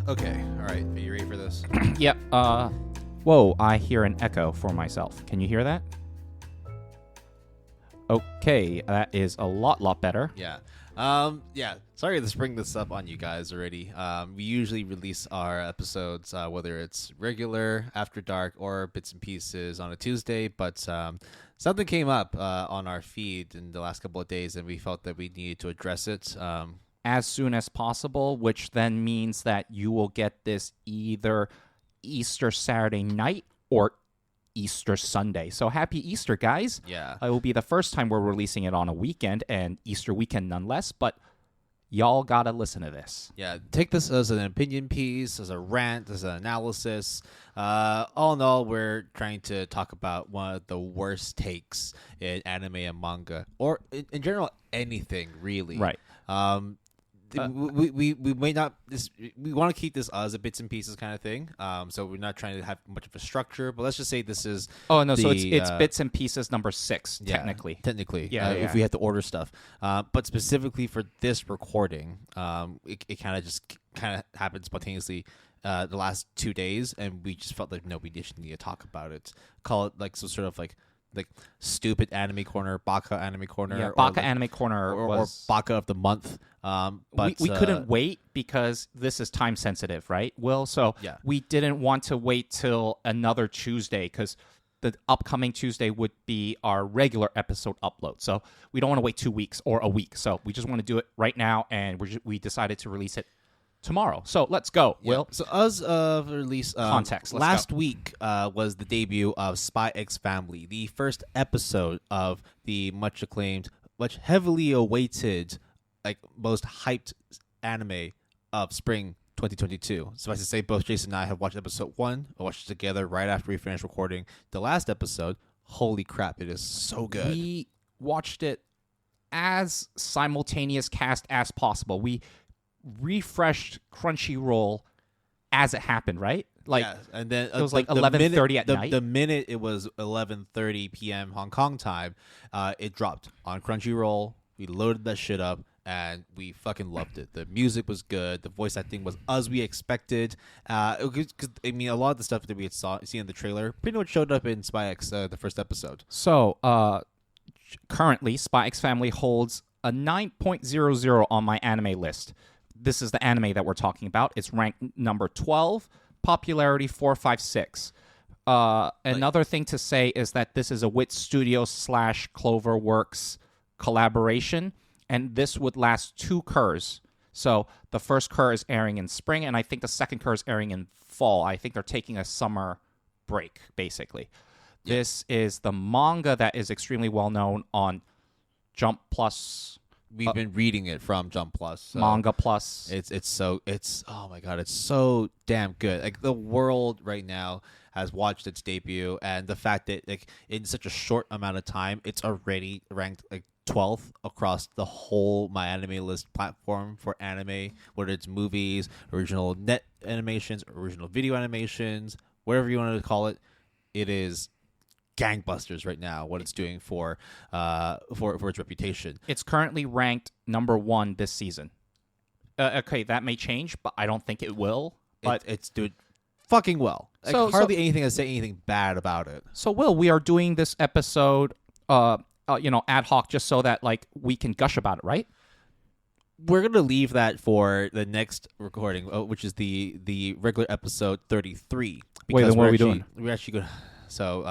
Okay, all right. Are you ready for this? Yep. Whoa, I hear an echo for myself. Can you hear that? Okay, that is a lot better. Yeah. Yeah. Sorry to spring this up on you guys already. We usually release our episodes, whether it's regular, after dark, or bits and pieces on a Tuesday, but something came up on our feed in the last couple of days, and we felt that we needed to address it. As soon as possible, which then means that you will get this either Easter Saturday night or Easter Sunday. So happy Easter, guys. Yeah. It will be the first time we're releasing it on a weekend, and Easter weekend nonetheless, but y'all gotta listen to this. Yeah, take this as an opinion piece, as a rant, as an analysis. All in all, we're trying to talk about one of the worst takes in anime and manga, or in general, anything really. Right. We may not. We want to keep this as a bits and pieces kind of thing. So we're not trying to have much of a structure. But let's just say this is. Oh no! So it's bits and pieces number 6 technically. Yeah, technically, Yeah. If we had to order stuff, but specifically for this recording, it kind of happened spontaneously. The last 2 days, and we just felt like we just need to talk about it. Call it like some sort of like stupid anime corner, Baka anime corner, Yeah, Baka anime corner or Baka of the month. But we couldn't wait because this is time sensitive, right, Will? So Yeah. we didn't want to wait till another Tuesday because the upcoming Tuesday would be our regular episode upload. So we don't want to wait 2 weeks or a week. So we just want to do it right now, and we decided to release it tomorrow. So let's go, Will. So as of release Context, let's last go. week was the debut of Spy X Family, the first episode of the much acclaimed, much heavily awaited, most hyped anime of spring 2022. Suffice to say, both Jason and I have watched episode 1. We watched it together right after we finished recording the last episode. Holy crap, it is so good. We watched it as simultaneous cast as possible. We refreshed Crunchyroll as it happened, right? Yeah, and then it was 11:30 at night. The minute it was 11:30 p.m. Hong Kong time, it dropped on Crunchyroll. We loaded that shit up, and we fucking loved it. The music was good. The voice acting was as we expected. Because I mean, a lot of the stuff that we had seen in the trailer pretty much showed up in Spy X, the first episode. So currently, Spy X Family holds a 9.00 on my anime list. This is the anime that we're talking about. It's ranked number 12, popularity 456. Another thing to say is that this is a Wit Studios / Cloverworks collaboration, and this would last 2 cours. So the first cour is airing in spring, and I think the second cour is airing in fall. I think they're taking a summer break, basically. Yeah. This is the manga that is extremely well known on Jump Plus. We've been reading it from Jump Plus, so Manga Plus. It's oh my god, it's so damn good. Like, the world right now has watched its debut, and the fact that in such a short amount of time, it's already ranked 12th across the whole My Anime List platform for anime, whether it's movies, original net animations, original video animations, whatever you want to call it. It is gangbusters right now what it's doing for its reputation. It's currently ranked number 1 this season. Okay, that may change, but I don't think it will. But it's doing fucking well. Hardly anything to say anything bad about it. So, Will, we are doing this episode ad hoc just so that we can gush about it, right? We're gonna leave that for the next recording, which is the regular episode 33. Wait, then what are we doing? We're actually gonna. So,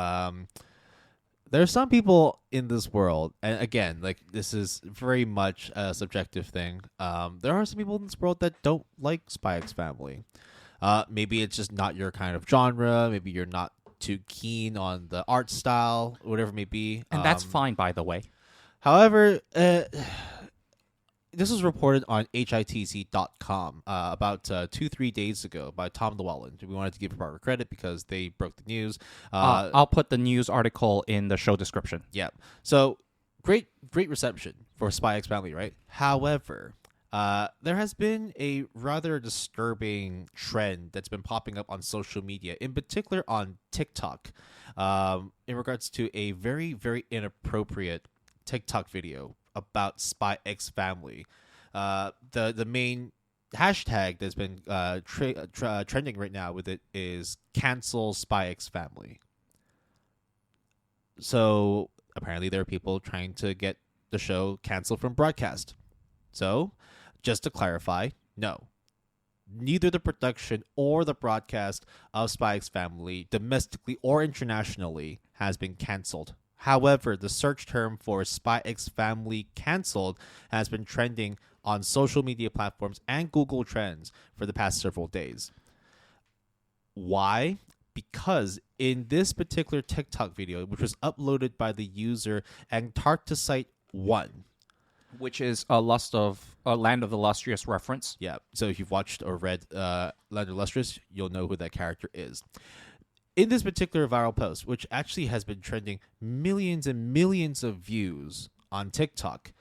there are some people in this world, and again, this is very much a subjective thing. There are some people in this world that don't like Spy X Family. Maybe it's just not your kind of genre. Maybe you're not too keen on the art style, whatever it may be. And that's fine, by the way. However, this was reported on hitz.com about 2-3 days ago by Tom Llewellyn. We wanted to give proper credit because they broke the news. I'll put the news article in the show description. Yeah. So great reception for Spy X Family, right? However, there has been a rather disturbing trend that's been popping up on social media, in particular on TikTok, in regards to a very, very inappropriate TikTok video about Spy X Family. The main hashtag that's been trending right now with it is cancel Spy X Family. So apparently there are people trying to get the show canceled from broadcast. So just to clarify, no. Neither the production or the broadcast of Spy X Family, domestically or internationally, has been canceled. However, the search term for Spy X Family canceled has been trending on social media platforms and Google Trends for the past several days. Why? Because in this particular TikTok video, which was uploaded by the user Antarcticite1, which is a Land of the Lustrous reference. yeah, so if you've watched or read Land of the Lustrous, you'll know who that character is. In this particular viral post, which actually has been trending millions and millions of views on TikTok,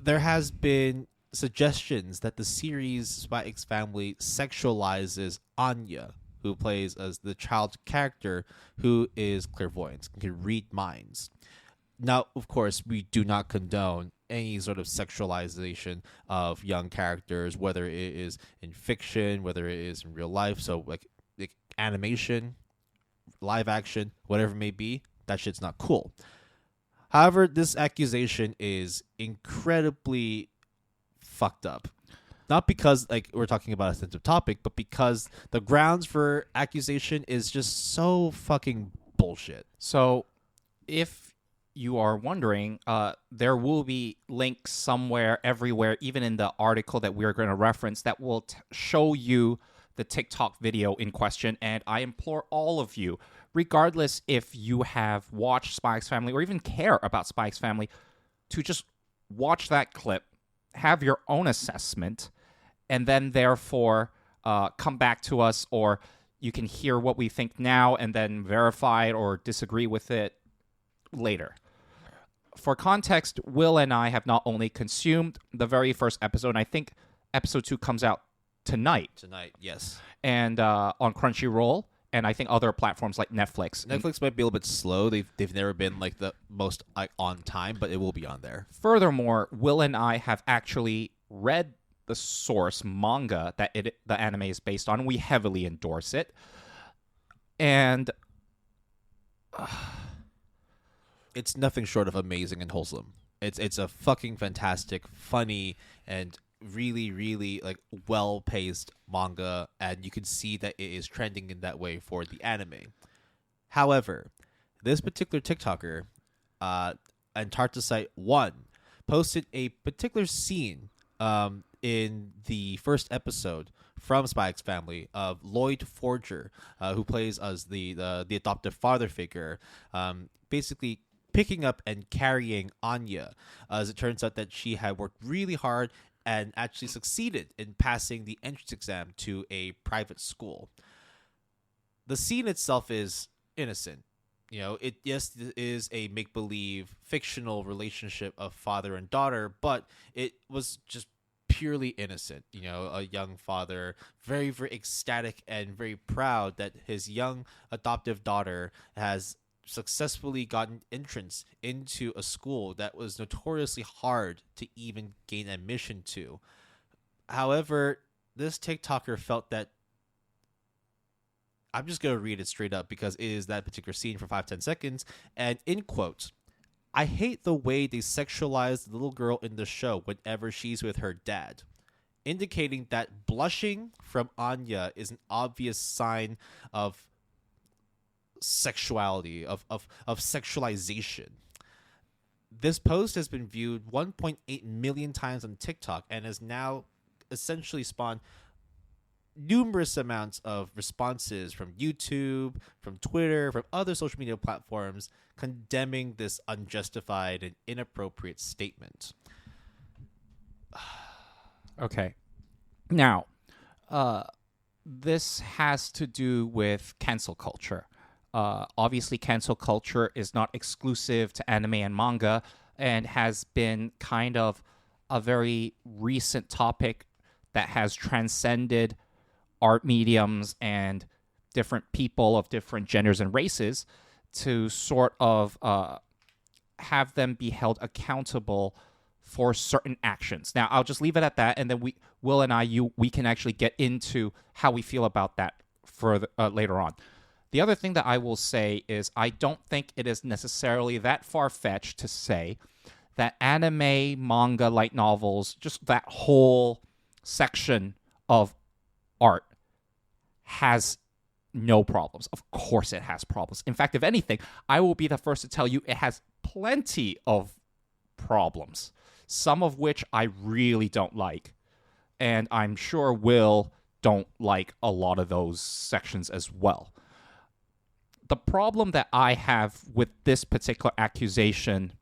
there has been suggestions that the series Spy X Family sexualizes Anya, who plays as the child character who is clairvoyant and can read minds. Now, of course, we do not condone any sort of sexualization of young characters, whether it is in fiction, whether it is in real life. So, like animation, live action, whatever it may be, that shit's not cool. However, this accusation is incredibly fucked up. Not because like we're talking about a sensitive topic, but because the grounds for accusation is just so fucking bullshit. So, if you are wondering, there will be links somewhere, everywhere, even in the article that we're going to reference, that will show you the TikTok video in question. And I implore all of you, regardless if you have watched Spy X Family or even care about Spy X Family, to just watch that clip, have your own assessment, and then therefore come back to us, or you can hear what we think now and then verify it or disagree with it later. For context, Will and I have not only consumed the very first episode, and I think episode 2 comes out tonight. Tonight, yes. And on Crunchyroll, and I think other platforms like Netflix. Netflix might be a little bit slow. They've never been like the most on time, but it will be on there. Furthermore, Will and I have actually read the source manga that the anime is based on. We heavily endorse it. And it's nothing short of amazing and wholesome. It's a fucking fantastic, funny, and really, really like well-paced manga, and you can see that it is trending in that way for the anime. However, this particular TikToker, Antarcticite1, posted a particular scene in the first episode from Spy X Family of Lloyd Forger, who plays as the adoptive father figure, basically picking up and carrying Anya, as it turns out that she had worked really hard and actually succeeded in passing the entrance exam to a private school. The scene itself is innocent. You know, it is a make-believe fictional relationship of father and daughter, but it was just purely innocent. You know, a young father, very, very ecstatic and very proud that his young adoptive daughter has successfully gotten entrance into a school that was notoriously hard to even gain admission to. However, this TikToker felt that, I'm just going to read it straight up because it is that particular scene for 5-10 seconds, and in quotes, "I hate the way they sexualize the little girl in the show whenever she's with her dad," indicating that blushing from Anya is an obvious sign of sexuality, of sexualization. This post has been viewed 1.8 million times on TikTok and has now essentially spawned numerous amounts of responses from YouTube, from Twitter, from other social media platforms condemning this unjustified and inappropriate statement. Okay. Now, this has to do with cancel culture. Obviously, cancel culture is not exclusive to anime and manga and has been kind of a very recent topic that has transcended art mediums and different people of different genders and races to sort of have them be held accountable for certain actions. Now, I'll just leave it at that, and then Will and we can actually get into how we feel about that further later on. The other thing that I will say is I don't think it is necessarily that far-fetched to say that anime, manga, light novels, just that whole section of art has no problems. Of course it has problems. In fact, if anything, I will be the first to tell you it has plenty of problems, some of which I really don't like. And I'm sure Will don't like a lot of those sections as well. The problem that I have with this particular accusation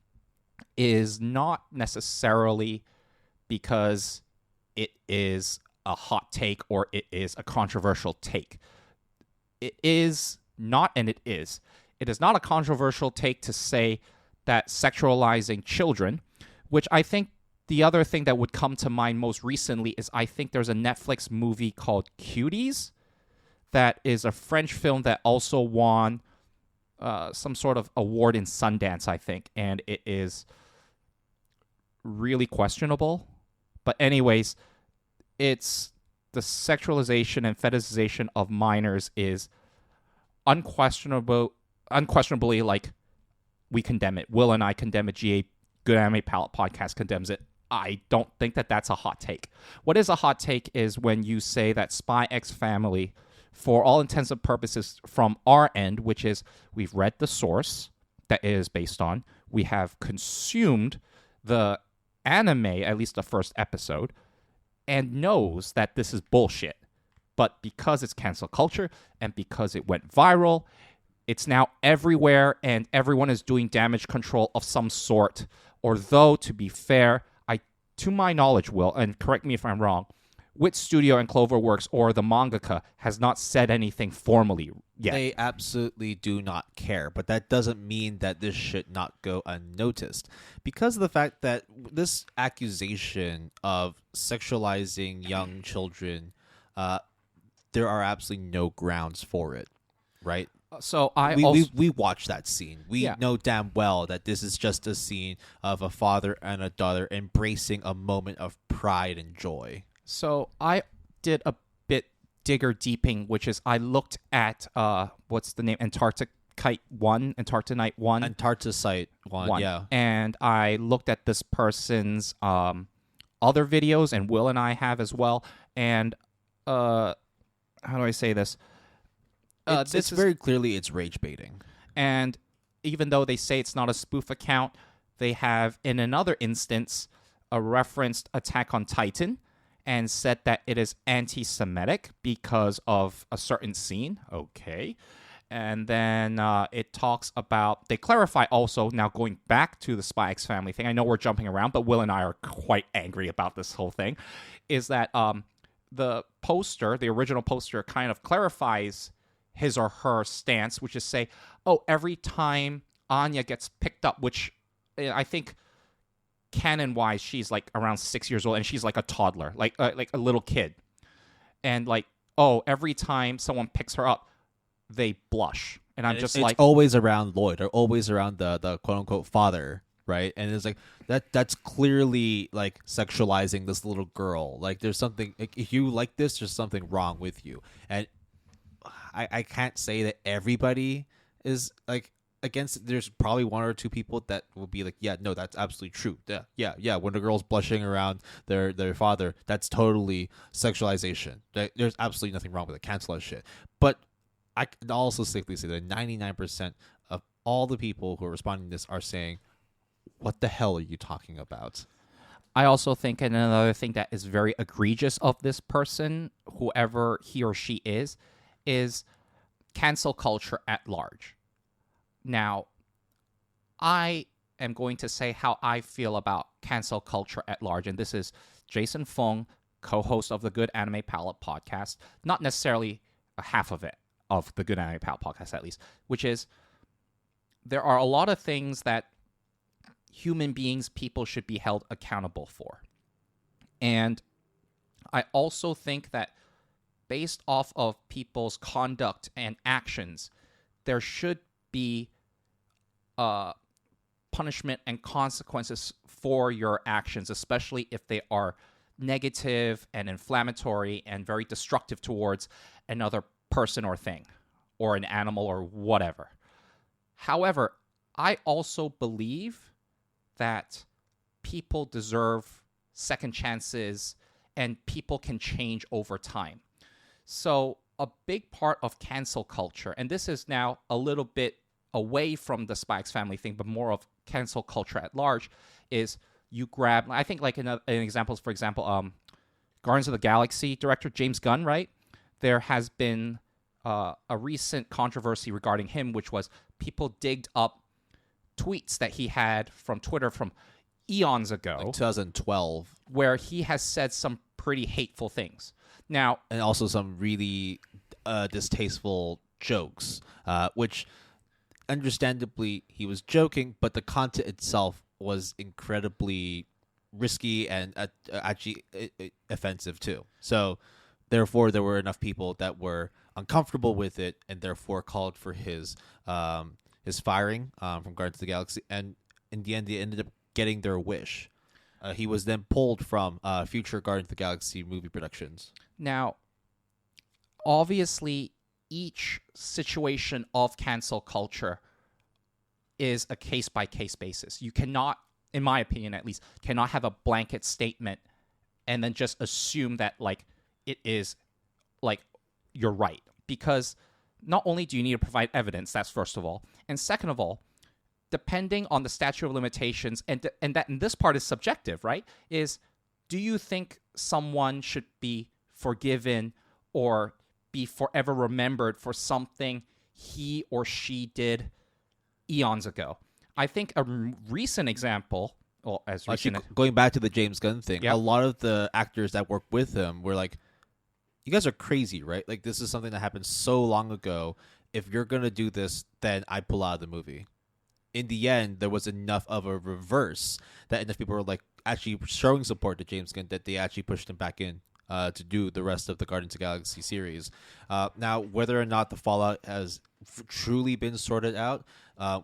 is not necessarily because it is a hot take or it is a controversial take. It is not, and it is. It is not a controversial take to say that sexualizing children, which I think the other thing that would come to mind most recently is I think there's a Netflix movie called Cuties that is a French film that also won some sort of award in Sundance, I think, and it is really questionable. But anyways, it's the sexualization and fetishization of minors is unquestionably like we condemn it. Will and I condemn it. GA Good Anime Palette podcast condemns it. I don't think that that's a hot take. What is a hot take is when you say that Spy X Family, for all intents and purposes from our end, which is we've read the source that it is based on, we have consumed the anime, at least the first episode, and knows that this is bullshit. But because it's cancel culture and because it went viral, it's now everywhere and everyone is doing damage control of some sort. Or though, to be fair, to my knowledge, Will, and correct me if I'm wrong, Wit Studio and Cloverworks or the mangaka has not said anything formally yet. They absolutely do not care, but that doesn't mean that this should not go unnoticed. Because of the fact that this accusation of sexualizing young children, there are absolutely no grounds for it, right? So we watch that scene. We know damn well that this is just a scene of a father and a daughter embracing a moment of pride and joy. So I did a bit digger deeping, which is I looked at what's the name, Antarcticite 1, yeah. And I looked at this person's other videos, and Will and I have as well. And how do I say this? It's very clearly it's rage baiting. And even though they say it's not a spoof account, they have in another instance referenced Attack on Titan and said that it is anti-Semitic because of a certain scene. Okay. And then it talks about, they clarify also, now going back to the Spy X Family thing, I know we're jumping around, but Will and I are quite angry about this whole thing, is that the poster, the original poster, kind of clarifies his or her stance, which is say, oh, every time Anya gets picked up, which I think canon-wise, she's like around 6 years old, and she's like a toddler, like a little kid. And like, oh, every time someone picks her up, they blush. And I'm just like... It's always around Lloyd, or always around the quote-unquote father, right? And it's like, that's clearly like sexualizing this little girl. Like there's something, if you like this, there's something wrong with you. And I can't say that everybody is like against it. There's probably one or two people that will be like, yeah, no, that's absolutely true. Yeah. When the girl's blushing around their father, that's totally sexualization. There's absolutely nothing wrong with it. Cancel that shit. But I can also safely say that 99% of all the people who are responding to this are saying, what the hell are you talking about? I also think another thing that is very egregious of this person, whoever he or she is cancel culture at large. Now, I am going to say how I feel about cancel culture at large, and this is Jason Fung, co-host of the Good Anime Palette podcast, not necessarily a half of it, of the Good Anime Palette podcast at least, which is there are a lot of things that human beings, people should be held accountable for. And I also think that based off of people's conduct and actions, there should be punishment and consequences for your actions, especially if they are negative and inflammatory and very destructive towards another person or thing or an animal or whatever. However, I also believe that people deserve second chances and people can change over time. So a big part of cancel culture, and this is now a little bit away from the Spy X Family thing, but more of cancel culture at large, is you grab, I think like an example is, for example, Guardians of the Galaxy director James Gunn, right? There has been a recent controversy regarding him, which was people digged up tweets that he had from Twitter from eons ago. Like 2012. Where he has said some pretty hateful things. Now, and also some really distasteful jokes, which understandably he was joking, but the content itself was incredibly risky and actually offensive too. So therefore there were enough people that were uncomfortable with it and therefore called for his firing from Guardians of the Galaxy, and in the end they ended up getting their wish. He was then pulled from future Guardians of the Galaxy movie productions. Now, obviously, each situation of cancel culture is a case-by-case basis. You cannot, in my opinion at least, cannot have a blanket statement and then just assume that, like, it is, like, you're right. Because not only do you need to provide evidence, that's first of all, and second of all, depending on the statute of limitations, and this part is subjective, right? Is, do you think someone should be forgiven or be forever remembered for something he or she did eons ago? I think a recent example, well, as recent, actually, going back to the James Gunn thing, yep. A lot of the actors that worked with him were like, you guys are crazy, right? Like, this is something that happened so long ago. If you're going to do this, then I pull out of the movie. In the end, there was enough of a reverse that enough people were like actually showing support to James Gunn that they actually pushed him back in to do the rest of the Guardians of the Galaxy series. Now, whether or not the fallout has truly been sorted out,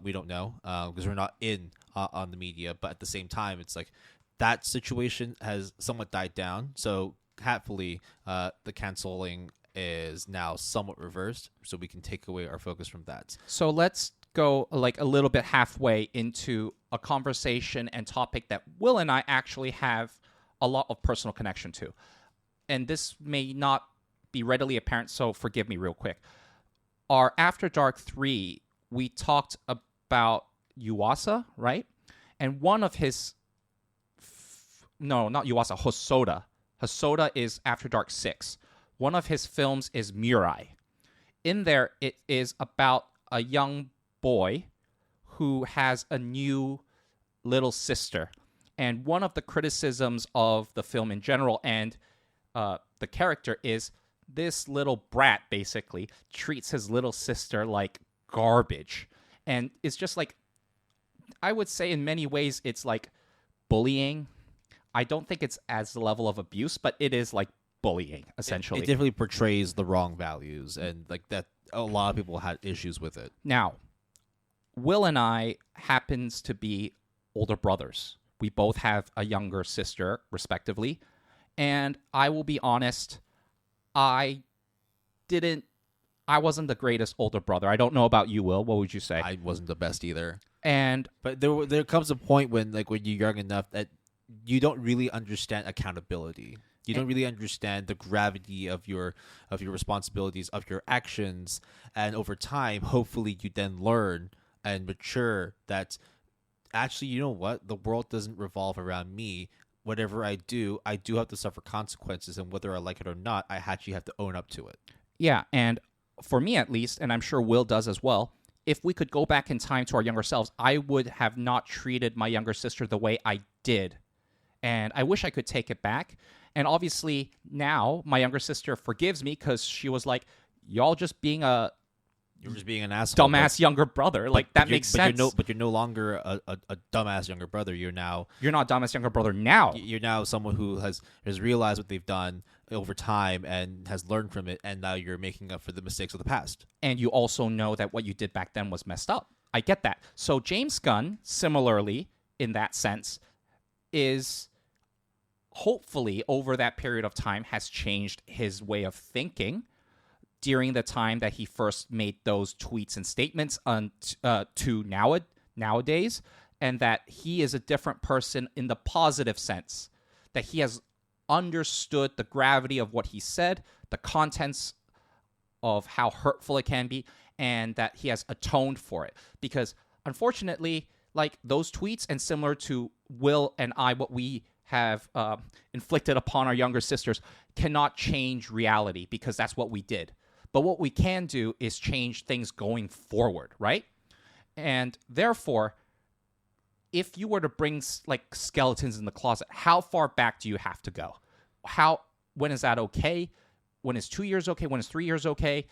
we don't know because we're not in on the media. But at the same time, it's like that situation has somewhat died down. So happily, the canceling is now somewhat reversed, so we can take away our focus from that. So let's go like a little bit halfway into a conversation and topic that Will and I actually have a lot of personal connection to. And this may not be readily apparent, so forgive me real quick. Our After Dark 3, we talked about Yuasa, right? And one of his... no, not Yuasa, Hosoda. Hosoda is After Dark 6. One of his films is Murai. In there, it is about a young boy who has a new little sister. And one of the criticisms of the film in general and the character is this little brat basically treats his little sister like garbage. And it's just like, I would say in many ways it's like bullying. I don't think it's as the level of abuse, but it is like bullying, essentially. It definitely portrays the wrong values, and like that, a lot of people had issues with it. Now, Will and I happens to be older brothers. We both have a younger sister, respectively. And I will be honest, I wasn't the greatest older brother. I don't know about you, Will. What would you say? I wasn't the best either. But there comes a point when you're young enough that you don't really understand accountability. You don't really understand the gravity of your responsibilities, of your actions, and over time, hopefully, you then learn and mature that actually, you know what? The world doesn't revolve around me. Whatever I do have to suffer consequences, and whether I like it or not, I actually have to own up to it. Yeah, and for me at least, and I'm sure Will does as well, if we could go back in time to our younger selves, I would have not treated my younger sister the way I did. And I wish I could take it back. And obviously now my younger sister forgives me because she was like, you're just being an asshole, dumbass younger brother. Like, that makes sense. But you're no longer a dumbass younger brother. You're not a dumbass younger brother now. You're now someone who has realized what they've done over time and has learned from it, and now you're making up for the mistakes of the past. And you also know that what you did back then was messed up. I get that. So James Gunn, similarly, in that sense, is hopefully over that period of time has changed his way of thinking during the time that he first made those tweets and statements to nowadays, and that he is a different person in the positive sense, that he has understood the gravity of what he said, the contents of how hurtful it can be, and that he has atoned for it. Because unfortunately, like those tweets, and similar to Will and I, what we have inflicted upon our younger sisters, cannot change reality because that's what we did. But what we can do is change things going forward, right? And therefore, if you were to bring like skeletons in the closet, how far back do you have to go? When is that okay? When is 2 years okay? When is 3 years okay?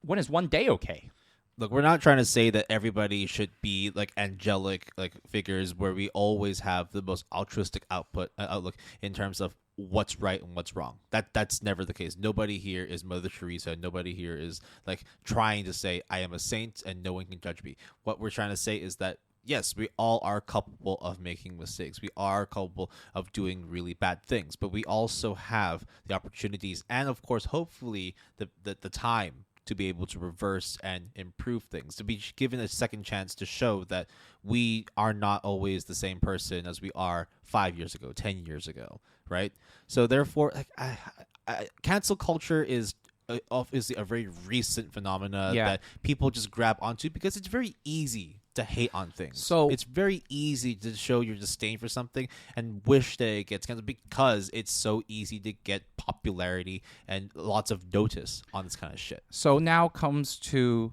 When is 1 day okay? Look, we're not trying to say that everybody should be like angelic like figures where we always have the most altruistic outlook in terms of what's right and what's wrong. That's never the case. Nobody here is Mother Teresa. Nobody here is like trying to say I am a saint and no one can judge me. What we're trying to say is that yes, we all are culpable of making mistakes. We are culpable of doing really bad things, but we also have the opportunities and, of course, hopefully the time to be able to reverse and improve things, to be given a second chance to show that we are not always the same person as we are 5 years ago, 10 years ago, right? So therefore, like, cancel culture is obviously a very recent phenomena that people just grab onto because it's very easy to hate on things. So it's very easy to show your disdain for something and wish that it gets canceled because it's so easy to get popularity and lots of notice on this kind of shit. So now comes to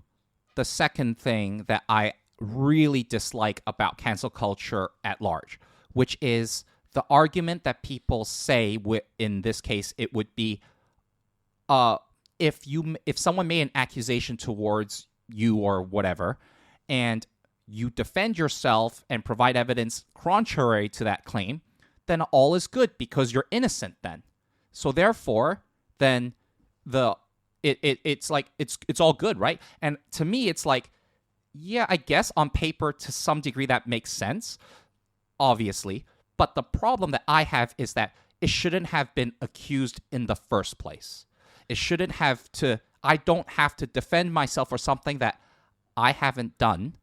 the second thing that I really dislike about cancel culture at large, which is the argument that people say, in this case, it would be, if someone made an accusation towards you or whatever, and you defend yourself and provide evidence contrary to that claim, then all is good because you're innocent then. So therefore, then it's like it's all good, right? And to me, it's like, yeah, I guess on paper to some degree that makes sense, obviously. But the problem that I have is that it shouldn't have been accused in the first place. It shouldn't have to. I don't have to defend myself for something that I haven't done,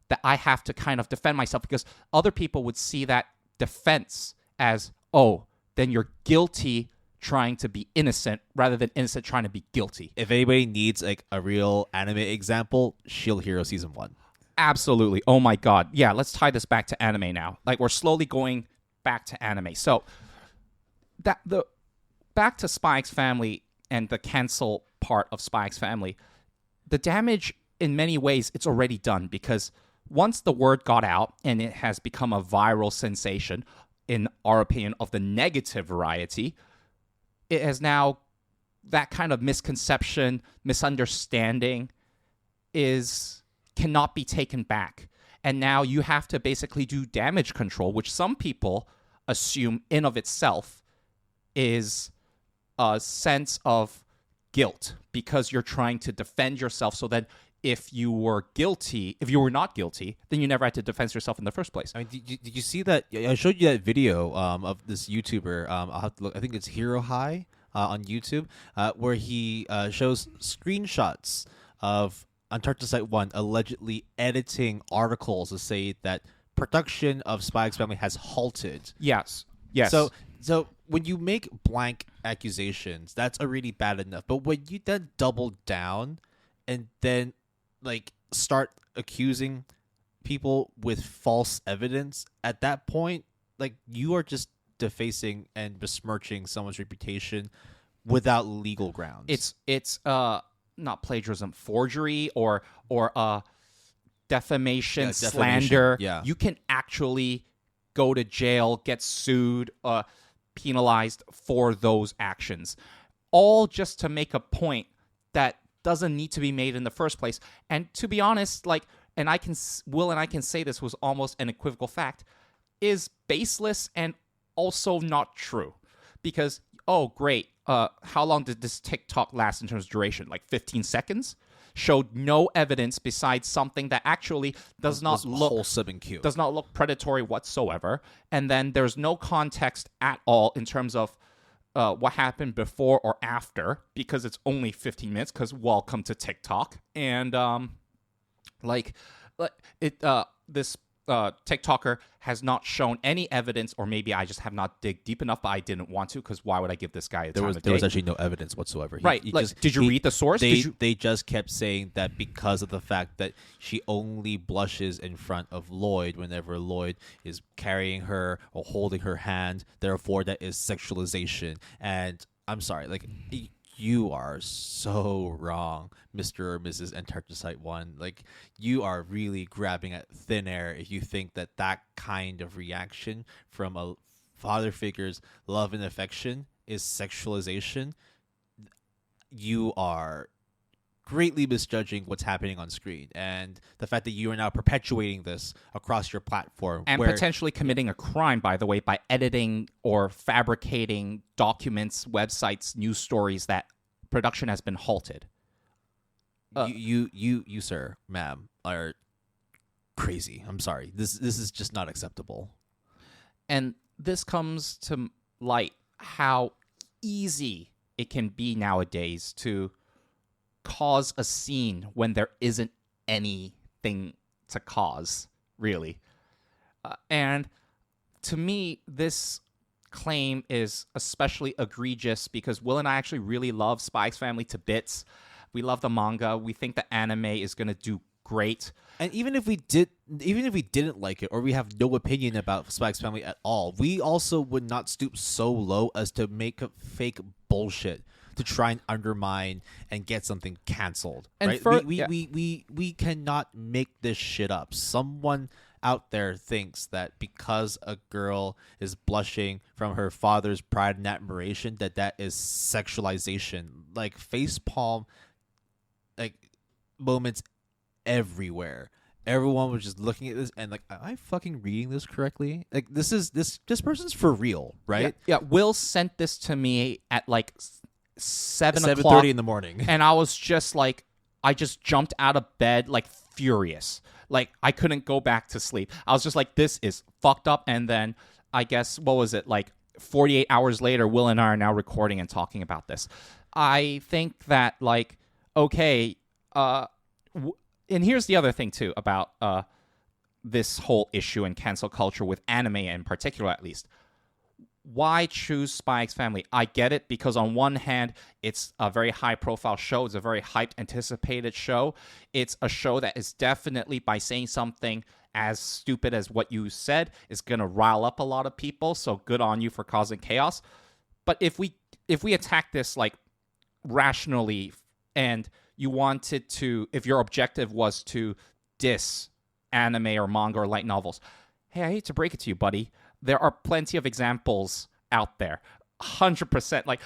that I have to kind of defend myself, because other people would see that defense as, oh, then you're guilty trying to be innocent rather than innocent trying to be guilty. If anybody needs like a real anime example, Shield Hero Season 1. Absolutely. Oh my God. Yeah, let's tie this back to anime now. Like, we're slowly going back to anime. So back to Spy X Family and the cancel part of Spy X Family, the damage in many ways it's already done, because once the word got out and it has become a viral sensation, in our opinion, of the negative variety, it has now, that kind of misconception, misunderstanding cannot be taken back. And now you have to basically do damage control, which some people assume in of itself is a sense of guilt, because you're trying to defend yourself, so that if you were not guilty, then you never had to defend yourself in the first place. I mean, did you see that? I showed you that video of this YouTuber. I'll have to look. I think it's Hero High on YouTube, where he shows screenshots of Uncharted Site 1 allegedly editing articles to say that production of Spy X Family has halted. Yes. So when you make blank accusations, that's already bad enough. But when you then double down and then like start accusing people with false evidence, at that point, like, you are just defacing and besmirching someone's reputation without legal grounds. It's not plagiarism, forgery or defamation, slander. Yeah. You can actually go to jail, get sued, penalized for those actions, all just to make a point that doesn't need to be made in the first place. And to be honest, like, and I can say this was almost an equivocal fact, is baseless and also not true. Because, oh, great, how long did this TikTok last in terms of duration? Like 15 seconds? showed no evidence besides something that actually does not was look wholesome and cute. does not look predatory whatsoever. And then there's no context at all in terms of what happened before or after, because it's only 15 minutes, because welcome to TikTok. And this TikToker has not shown any evidence, or maybe I just have not dig deep enough, but I didn't want to, because why would I give this guy a time of day? There was actually no evidence whatsoever. Did you read the source? They just kept saying that because of the fact that she only blushes in front of Lloyd whenever Lloyd is carrying her or holding her hand, therefore that is sexualization. And I'm sorry, like, you are so wrong, Mr. or Mrs. Antarcticite 1. Like, you are really grabbing at thin air if you think that that kind of reaction from a father figure's love and affection is sexualization. You are greatly misjudging what's happening on screen, and the fact that you are now perpetuating this across your platform, and potentially committing a crime, by the way, by editing or fabricating documents, websites, news stories that production has been halted. You sir, ma'am, are crazy. I'm sorry. This is just not acceptable. And this comes to light how easy it can be nowadays to cause a scene when there isn't anything to cause, really. And to me, this claim is especially egregious because Will and I actually really love Spy X Family to bits. We love the manga. We think the anime is going to do great. And even if we didn't like it, or we have no opinion about Spy X Family at all, we also would not stoop so low as to make up fake bullshit to try and undermine and get something canceled. And right? We cannot make this shit up. Someone out there thinks that because a girl is blushing from her father's pride and admiration, that is sexualization. Like, facepalm, like, moments everywhere. Everyone was just looking at this and like, am I fucking reading this correctly? Like, this person's for real, right? Yeah. Will sent this to me at like 7:30 in the morning, and I was just like, I just jumped out of bed like furious. Like, I couldn't go back to sleep. I was just like, this is fucked up. And then I guess, what was it, like 48 hours later, Will and I are now recording and talking about this. I think that, like, okay, and here's the other thing too about this whole issue in cancel culture with anime in particular, at least. Why choose Spy X Family? I get it, because on one hand, it's a very high-profile show. It's a very hyped, anticipated show. It's a show that is definitely, by saying something as stupid as what you said, is going to rile up a lot of people. So good on you for causing chaos. But if we attack this like rationally, and you wanted to, if your objective was to diss anime or manga or light novels, hey, I hate to break it to you, buddy, there are plenty of examples out there. 100%. Like,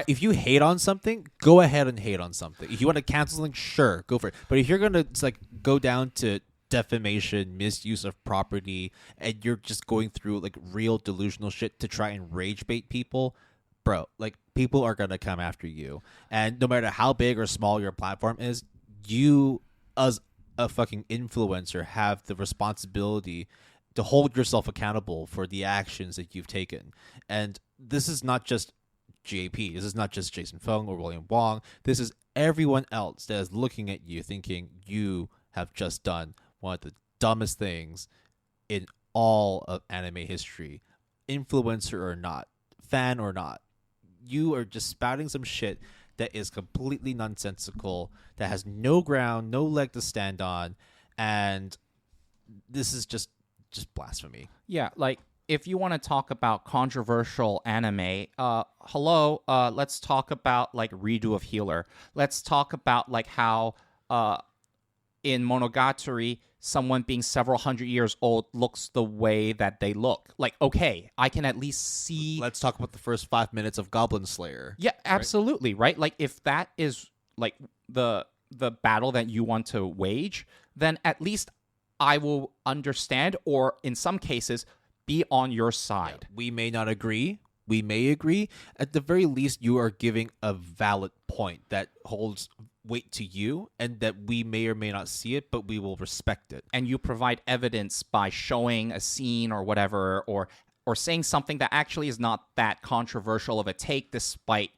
if you hate on something, go ahead and hate on something. If you want to cancel something, sure, go for it. But if you're gonna like go down to defamation, misuse of property, and you're just going through like real delusional shit to try and rage bait people, bro, like, people are gonna come after you. And no matter how big or small your platform is, you as a fucking influencer have the responsibility to hold yourself accountable for the actions that you've taken. And this is not just JP. This is not just Jason Fung or William Wong. This is everyone else that is looking at you thinking you have just done one of the dumbest things in all of anime history. Influencer or not, fan or not, you are just spouting some shit that is completely nonsensical, that has no ground, no leg to stand on, and this is just blasphemy. Yeah, like, if you want to talk about controversial anime, let's talk about like Redo of Healer. Let's talk about like how in Monogatari, someone being several hundred years old looks the way that they look. Like, okay, I can at least see. Let's talk about the first 5 minutes of Goblin Slayer. Yeah, absolutely, right? Like, if that is like the battle that you want to wage, then at least I will understand, or in some cases, be on your side. Yeah, we may not agree. We may agree. At the very least, you are giving a valid point that holds weight to you, and that we may or may not see it, but we will respect it. And you provide evidence by showing a scene or whatever, or saying something that actually is not that controversial of a take, despite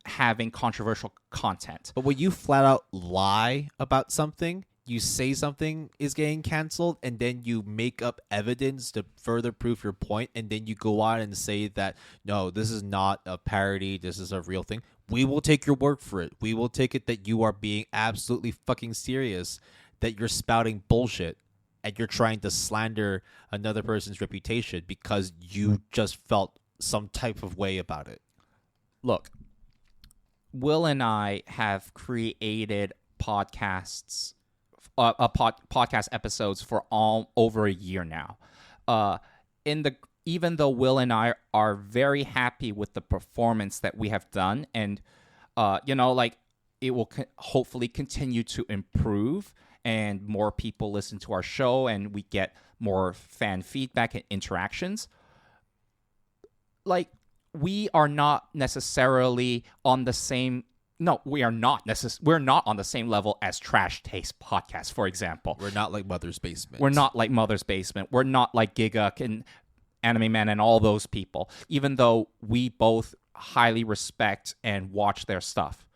having controversial content. But when you flat out lie about something, you say something is getting canceled, and then you make up evidence to further prove your point, and then you go on and say that, no, this is not a parody, this is a real thing. We will take your word for it. We will take it that you are being absolutely fucking serious, that you're spouting bullshit, and you're trying to slander another person's reputation because you just felt some type of way about it. Look, Will and I have created podcasts, podcast episodes for all over a year now. Even though Will and I are very happy with the performance that we have done, and it will hopefully continue to improve, and more people listen to our show, and we get more fan feedback and interactions. Like, we are not necessarily on the same. No, we are not we're not on the same level as Trash Taste Podcast, for example. We're not like Mother's Basement. We're not like Mother's Basement. We're not like Giga and Anime Man and all those people, even though we both highly respect and watch their stuff.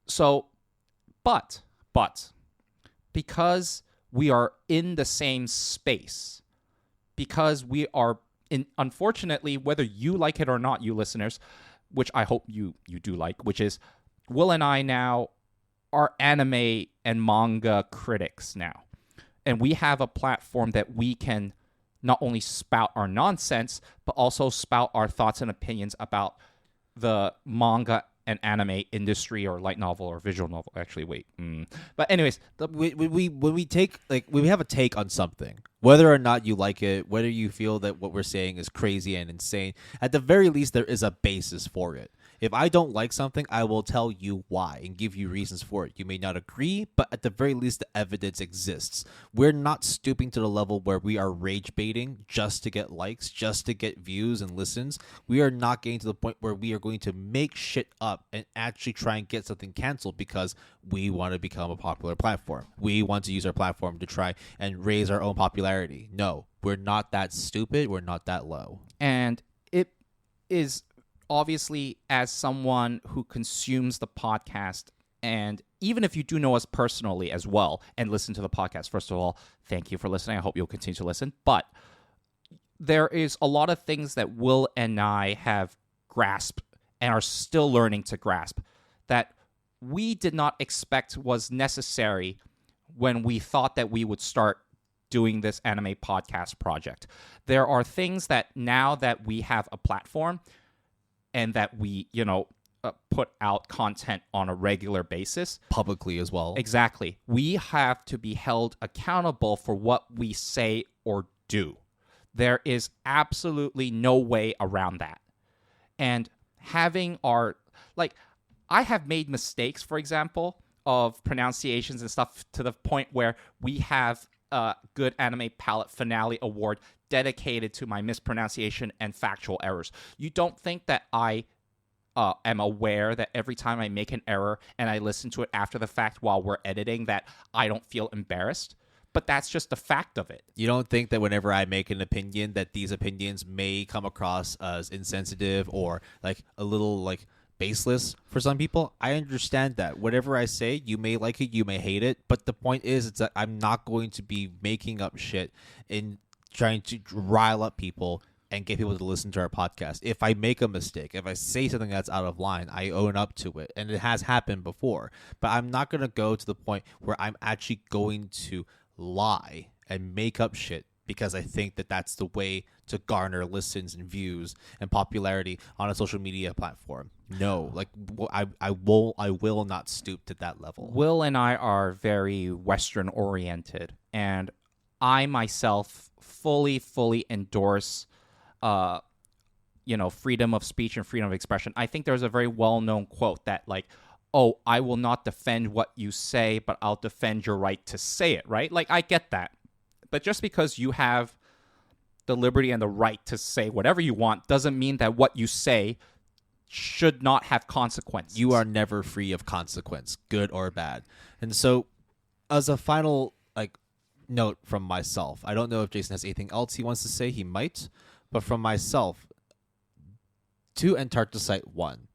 So, but, because we are in the same space, because we are unfortunately, whether you like it or not, you listeners, which I hope you do like, which is Will and I now are anime and manga critics now. And we have a platform that we can not only spout our nonsense, but also spout our thoughts and opinions about the manga and anime industry, or light novel or visual novel. Actually, wait. But anyways, when we have a take on something, whether or not you like it, whether you feel that what we're saying is crazy and insane, at the very least, there is a basis for it. If I don't like something, I will tell you why and give you reasons for it. You may not agree, but at the very least, the evidence exists. We're not stooping to the level where we are rage baiting just to get likes, just to get views and listens. We are not getting to the point where we are going to make shit up and actually try and get something canceled because we want to become a popular platform. We want to use our platform to try and raise our own popularity. No, we're not that stupid. We're not that low. And it is obviously, as someone who consumes the podcast, and even if you do know us personally as well and listen to the podcast, first of all, thank you for listening. I hope you'll continue to listen. But there is a lot of things that Will and I have grasped and are still learning to grasp that we did not expect was necessary when we thought that we would start doing this anime podcast project. There are things that now that we have a platform and that we, put out content on a regular basis. Publicly as well. Exactly. We have to be held accountable for what we say or do. There is absolutely no way around that. And having I have made mistakes, for example, of pronunciations and stuff, to the point where we have a Good Anime Palette Finale Award dedicated to my mispronunciation and factual errors. You don't think that I am aware that every time I make an error and I listen to it after the fact while we're editing, that I don't feel embarrassed? But that's just the fact of it. You don't think that whenever I make an opinion that these opinions may come across as insensitive or like a little like baseless for some people? I understand that. Whatever I say, you may like it, you may hate it, but the point is it's that I'm not going to be making up shit and trying to rile up people and get people to listen to our podcast. If I make a mistake, if I say something that's out of line, I own up to it, and it has happened before. But I'm not going to go to the point where I'm actually going to lie and make up shit because I think that that's the way to garner listens and views and popularity on a social media platform. No, like I will not stoop to that level. Will and I are very Western oriented, and I myself fully endorse freedom of speech and freedom of expression. I think there's a very well-known quote that oh, I will not defend what you say, but I'll defend your right to say it, right? Like, I get that. But just because you have the liberty and the right to say whatever you want doesn't mean that what you say should not have consequences. You are never free of consequence, good or bad. And so, as a final note from myself, I don't know if Jason has anything else he wants to say. He might, but from myself, to Antarcticite 1,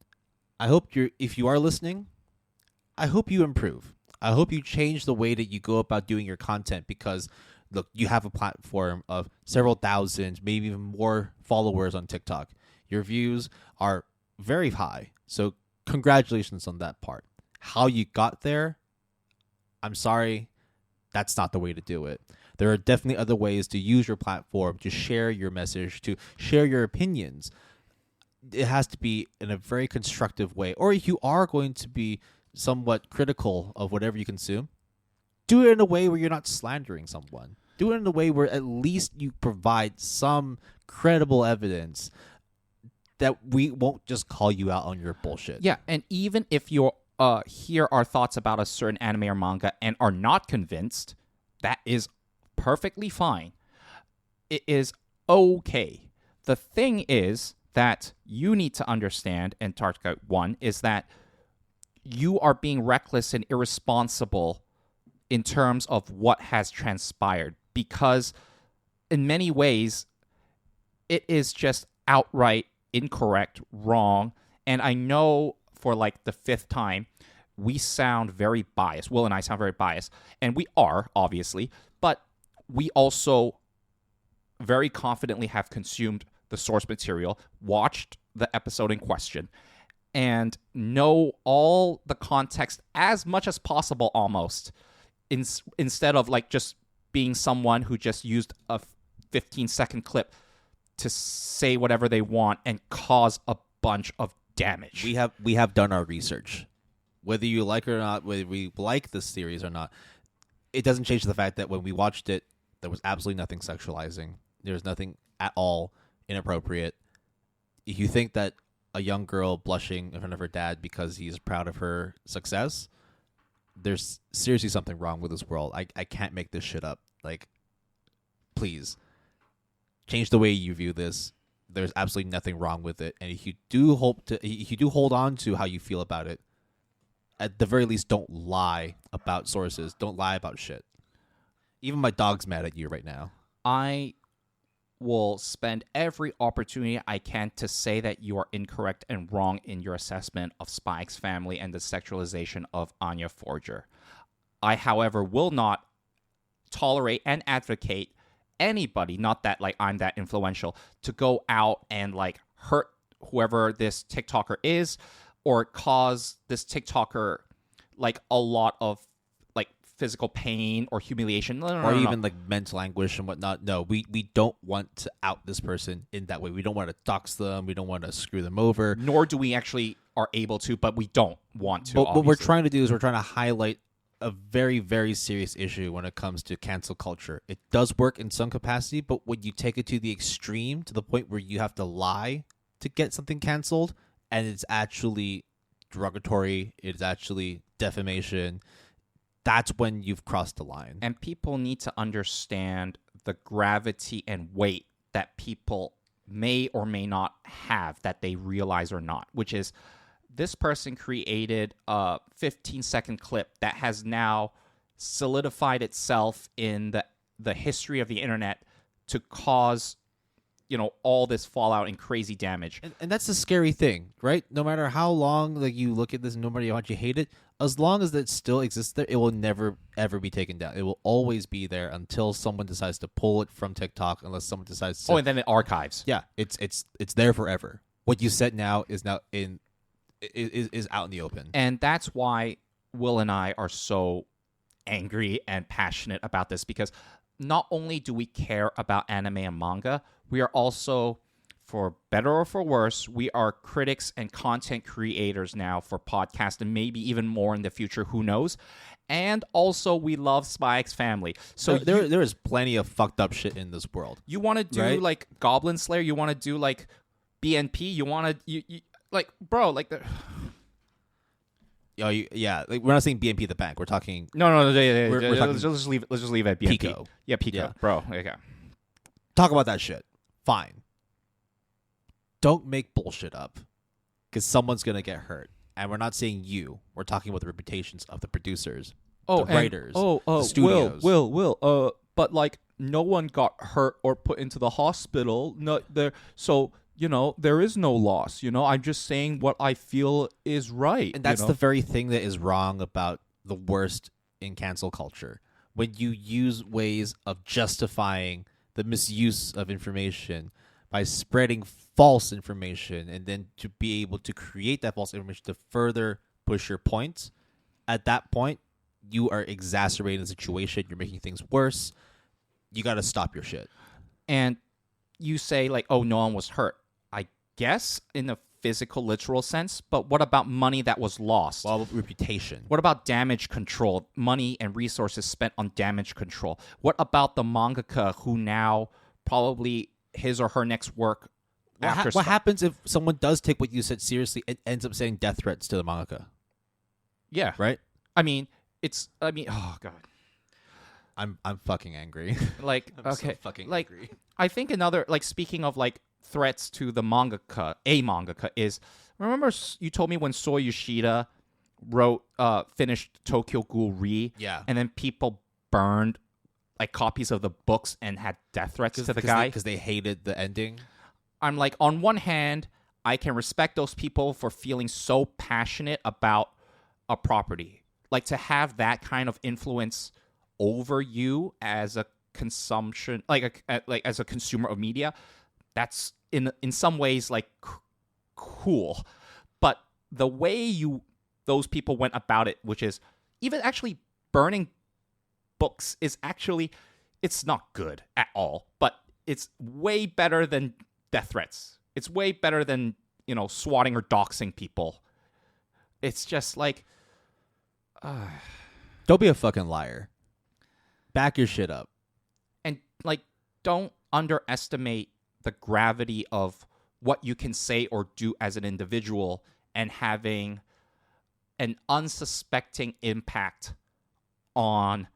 I hope if you are listening, I hope you improve. I hope you change the way that you go about doing your content, because look, you have a platform of several thousand, maybe even more followers on TikTok. Your views are very high. So congratulations on that part. How you got there, I'm sorry, that's not the way to do it. There are definitely other ways to use your platform to share your message, to share your opinions. It has to be in a very constructive way. Or if you are going to be somewhat critical of whatever you consume, do it in a way where you're not slandering someone. Do it in a way where at least you provide some credible evidence that we won't just call you out on your bullshit. Yeah, and even if you hear our thoughts about a certain anime or manga and are not convinced, that is perfectly fine. It is okay. The thing is that you need to understand, Antarctica 1, is that you are being reckless and irresponsible in terms of what has transpired, because in many ways it is just outright incorrect, wrong, and I know for like the fifth time we sound very biased. Will and I sound very biased, and we are, obviously, but we also very confidently have consumed the source material, watched the episode in question, and know all the context as much as possible, almost, instead of like just being someone who just used a 15-second clip to say whatever they want and cause a bunch of damage. We have done our research. Whether you like it or not, whether we like this series or not, it doesn't change the fact that when we watched it, there was absolutely nothing sexualizing. There was nothing at all inappropriate. If you think that a young girl blushing in front of her dad because he's proud of her success, there's seriously something wrong with this world. I can't make this shit up. Like, please change the way you view this. There's absolutely nothing wrong with it. And if you do hold on to how you feel about it, at the very least, don't lie about sources. Don't lie about shit. Even my dog's mad at you right now. I will spend every opportunity I can to say that you are incorrect and wrong in your assessment of Spy X Family and the sexualization of Anya Forger. I, however, will not tolerate and advocate anybody, not that like I'm that influential, to go out and like hurt whoever this TikToker is or cause this TikToker like a lot of like physical pain or humiliation. Or even like mental anguish and whatnot. No, we don't want to out this person in that way. We don't want to dox them. We don't want to screw them over. Nor do we actually are able to, but we don't want to. But what we're trying to do is we're trying to highlight a very, very serious issue when it comes to cancel culture. It does work in some capacity, but when you take it to the extreme, to the point where you have to lie to get something canceled, and it's actually derogatory, it's actually defamation, that's when you've crossed the line. And people need to understand the gravity and weight that people may or may not have, that they realize or not, which is this person created a 15-second clip that has now solidified itself in the history of the internet to cause, all this fallout and crazy damage. And that's the scary thing, right? No matter how long like you look at this, no matter how much you hate it, as long as it still exists there, it will never, ever be taken down. It will always be there until someone decides to pull it from TikTok, unless someone decides to... Oh, and then it archives. Yeah, it's there forever. What you said now is now is out in the open. And that's why Will and I are so angry and passionate about this, because not only do we care about anime and manga, we are also, for better or for worse, we are critics and content creators now for podcasts, and maybe even more in the future, who knows. And also, we love Spy X Family. So there is plenty of fucked up shit in this world. You want to do like Goblin Slayer? You want to do like BNP? You want to you like, bro, like the... Yeah, like we're not saying BNP the bank. We're talking... No. Let's just leave it at BNP. Pico. Yeah, Pico. Yeah. Bro, okay. Talk about that shit. Fine. Don't make bullshit up. because someone's gonna get hurt. And we're not saying you. We're talking about the reputations of the producers, Oh, the writers, the Will, studios. but like no one got hurt or put into the hospital. No, there. So there is no loss. I'm just saying what I feel is right. And that's the very thing that is wrong about the worst in cancel culture. When you use ways of justifying the misuse of information by spreading false information, and then to be able to create that false information to further push your points, at that point, you are exacerbating the situation. You're making things worse. You got to stop your shit. And you say like, oh, no one was hurt. I guess in a physical, literal sense. But what about money that was lost? Well, reputation. What about damage control? Money and resources spent on damage control. What about the mangaka who now probably his or her next work What happens if someone does take what you said seriously and ends up sending death threats to the mangaka? Yeah. Right? Oh God. I'm fucking angry. Like, I'm okay. so fucking like, angry. I think another, like, speaking of, like, threats to the mangaka, is, remember you told me when Soi Yoshida finished Tokyo Ghoul Re? Yeah. And then people burned, like, copies of the books and had death threats to the guy? Because they hated the ending? I'm like, on one hand, I can respect those people for feeling so passionate about a property. Like, to have that kind of influence over you as a consumption, like as a consumer of media, that's in some ways like cool. But the way those people went about it, which is even actually burning books, is actually, it's not good at all. But it's way better than death threats. It's way better than swatting or doxing people. It's just like, don't be a fucking liar. Back your shit up. And, like, don't underestimate the gravity of what you can say or do as an individual and having an unsuspecting impact on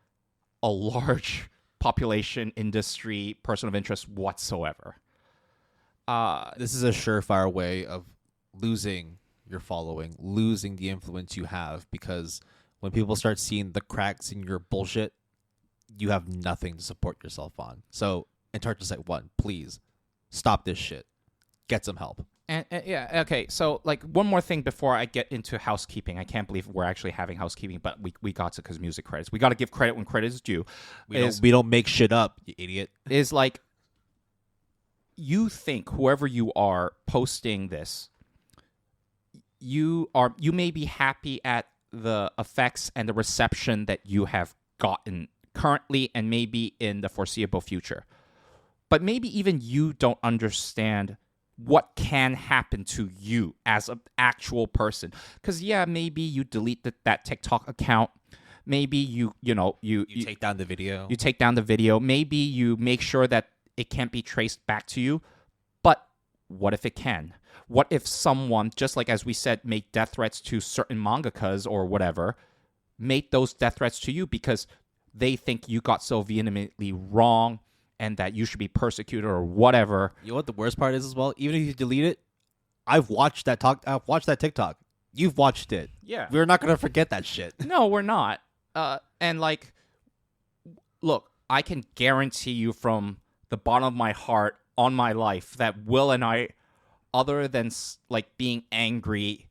a large population, industry, person of interest whatsoever. This is a surefire way of losing your following, losing the influence you have, because when people start seeing the cracks in your bullshit, you have nothing to support yourself on. So, Antarctic 1, please stop this shit. Get some help. And yeah, okay. So, like, one more thing before I get into housekeeping. I can't believe we're actually having housekeeping, but we got to, because music credits. We got to give credit when credit is due. We don't make shit up, you idiot. Is like, you think whoever you are posting this, you may be happy at the effects and the reception that you have gotten currently and maybe in the foreseeable future. But maybe even you don't understand what can happen to you as an actual person. Because, yeah, maybe you delete that TikTok account. Maybe you take down the video. You take down the video. Maybe you make sure that it can't be traced back to you. But what if it can? What if someone, just like as we said, made death threats to certain mangakas or whatever, made those death threats to you because they think you got so vehemently wrong and that you should be persecuted or whatever. You know what the worst part is as well? Even if you delete it, I've watched that TikTok. You've watched it. Yeah. We're not going to forget that shit. No, we're not. And, like, look, I can guarantee you from the bottom of my heart on my life that Will and I, other than, like, being angry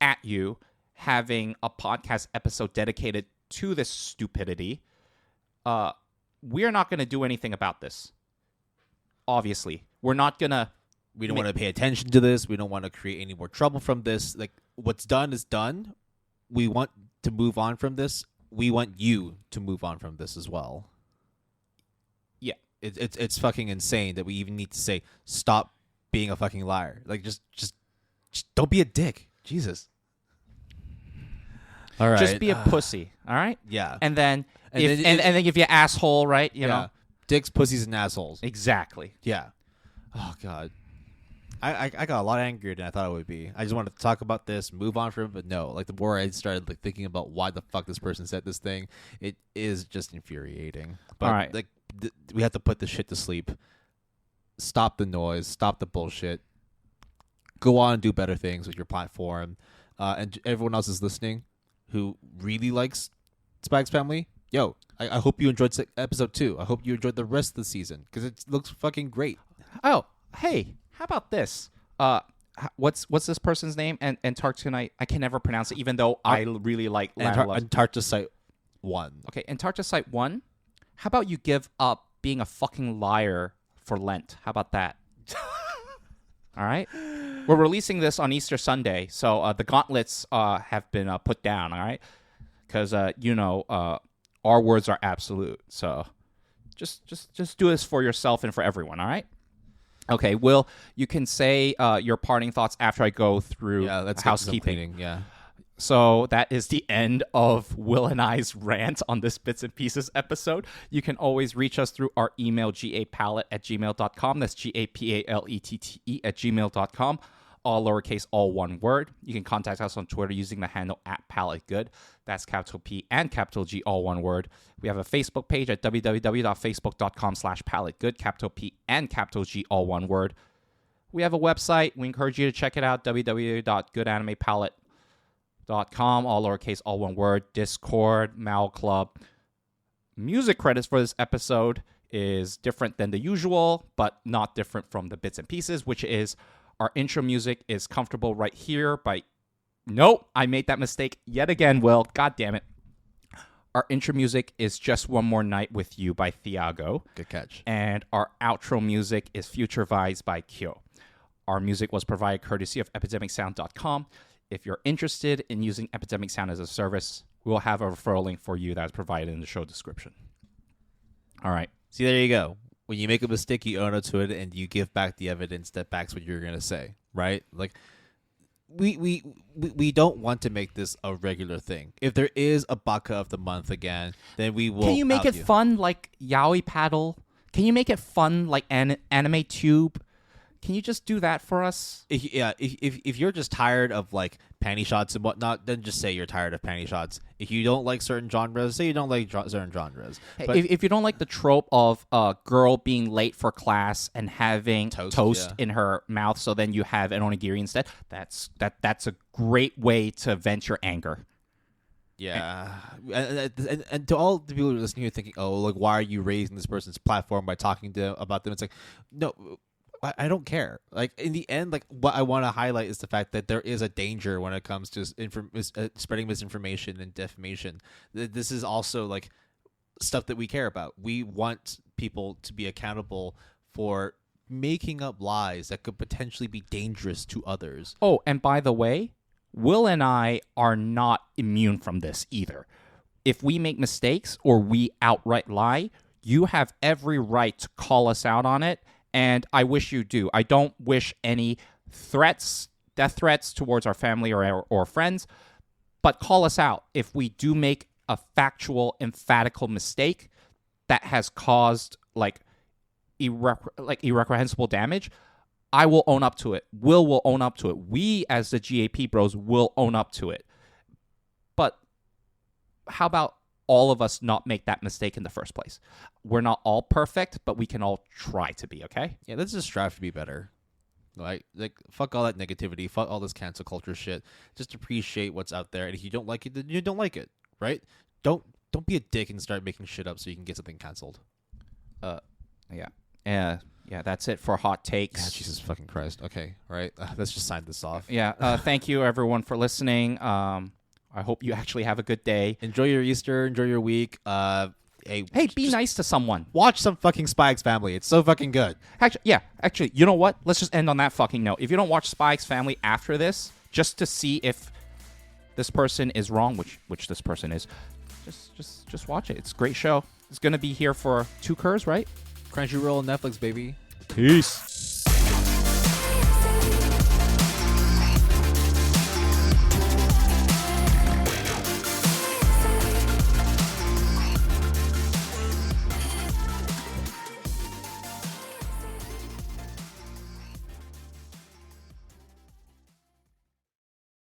at you, having a podcast episode dedicated to this stupidity, we're not going to do anything about this. Obviously. We're not going to... We don't want to pay attention to this. We don't want to create any more trouble from this. Like, what's done is done. We want to move on from this. We want you to move on from this as well. Yeah. It's fucking insane that we even need to say, stop being a fucking liar. Like, just don't be a dick. Jesus. All right. Just be a pussy, all right? Yeah. And then if you asshole, right? You know? Dicks, pussies, and assholes. Exactly. Yeah. Oh, God. I got a lot angrier than I thought it would be. I just wanted to talk about this, move on from it, but no. Like, the more I started like thinking about why the fuck this person said this thing, it is just infuriating. But, all right. like, we have to put this shit to sleep. Stop the noise. Stop the bullshit. go on and do better things with your platform. And everyone else is listening who really likes Spy X Family. Yo, I hope you enjoyed episode 2. I hope you enjoyed the rest of the season because it looks fucking great. Oh, hey, how about this? What's this person's name? And Antarctica, I can never pronounce it, even though I really like Antarctica 1. Okay, Antarctica 1. How about you give up being a fucking liar for Lent? How about that? All right? We're releasing this on Easter Sunday, so the gauntlets have been put down, all right? Because, our words are absolute. So just do this for yourself and for everyone, all right? Okay, Will, you can say your parting thoughts after I go through housekeeping. Yeah. So that is the end of Will and I's rant on this Bits and Pieces episode. You can always reach us through our email, gapalette@gmail.com. That's GAPALETTE@gmail.com. All lowercase, all one word. You can contact us on Twitter using the handle @PaletteGood. That's capital P and capital G, all one word. We have a Facebook page at www.facebook.com/PaletteGood, capital P and capital G, all one word. We have a website. We encourage you to check it out, www.goodanimepalette.com, all lowercase, all one word. Discord, Mal Club. Music credits for this episode is different than the usual, but not different from the Bits and Pieces, which is our intro music is Comfortable Right Here by... Nope, I made that mistake yet again, Will. God damn it. Our intro music is Just One More Night With You by Thiago. Good catch. And our outro music is Future Vibes by Kyo. Our music was provided courtesy of epidemicsound.com. If you're interested in using Epidemic Sound as a service, we'll have a referral link for you that is provided in the show description. All right. See, there you go. When you make a mistake, you own up to it, and you give back the evidence that backs what you're gonna say, right? Like, we don't want to make this a regular thing. If there is a baka of the month again, then we will. Can you make it fun like Yaoi Paddle? Can you make it fun like Anime Tube? Can you just do that for us? If you're just tired of like panty shots and whatnot, then just say you're tired of panty shots. If you don't like certain genres, say you don't like certain genres. But if you don't like the trope of a girl being late for class and having toast in her mouth, so then you have an onigiri instead, that's a great way to vent your anger. Yeah, and to all the people who are listening, who are thinking, "Oh, like why are you raising this person's platform by talking about them?" It's like, no. I don't care. Like in the end, like what I want to highlight is the fact that there is a danger when it comes to spreading misinformation and defamation. This is also like stuff that we care about. We want people to be accountable for making up lies that could potentially be dangerous to others. Oh, and by the way, Will and I are not immune from this either. If we make mistakes or we outright lie, you have every right to call us out on it. And I wish you do. I don't wish any death threats towards our family or friends, but call us out if we do make a factual, emphatical mistake that has caused like irreprehensible damage. I will own up to it. Will own up to it. We, as the GAP bros, will own up to it. But how about all of us not make that mistake in the first place? We're not all perfect, but we can all try to be, okay? Yeah, let's just strive to be better. Like fuck all that negativity, fuck all this cancel culture shit. Just appreciate what's out there, and if you don't like it, then you don't like it, right? Don't be a dick and start making shit up so you can get something canceled. Yeah, that's it for hot takes. Yeah, Jesus fucking Christ. Okay, all right. Let's just sign this off. Yeah, thank you everyone for listening. I hope you actually have a good day. Enjoy your Easter. Enjoy your week. Hey, be nice to someone. Watch some fucking Spy X Family. It's so fucking good. Actually, you know what? Let's just end on that fucking note. If you don't watch Spy X Family after this, just to see if this person is wrong, which this person is, just watch it. It's a great show. It's gonna be here for 2 curs, right? Crunchyroll and Netflix, baby. Peace.